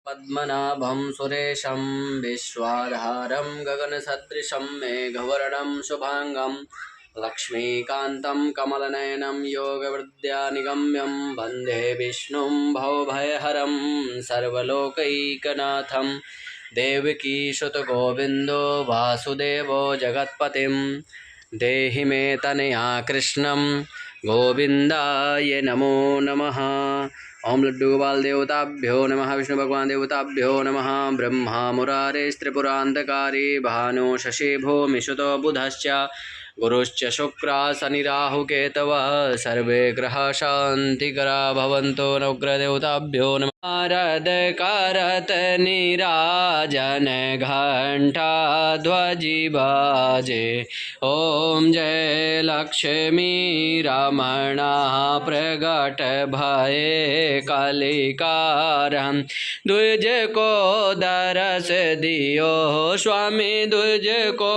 पद्मनाभं सुरेशं विश्वाधारं गगनसदृशं मेघवर्णं शुभांगं लक्ष्मीकान्तं कमलनयनं योगविद्यानिगम्यं वन्दे विष्णुं भवभयहरं सर्वलोकैकनाथं देवकीसुतगोविन्दो वासुदेवो जगत्पतिं देहि मे तनया कृष्णं गोविन्दाय नमो नमः। ओम लड्डू गोपाल देवताभ्यो नमः। विष्णु भगवान देवताभ्यो नमः। ब्रह्मा मुरारे त्रिपुरांतकारी भानु शशि भूमि सुतो बुधश्च गुरुश्च शुक्र शनि राहु केतवः सर्वे ग्रह शांतिकरा भवन्तो। नवग्रहदेवताभ्यो नमः। नारद करत नीराजन घंटा ध्वजी बाजे। ओम जय लक्ष्मी रमणा प्रगट भये कलिकारं द्विज को दरस दियो स्वामी द्विज को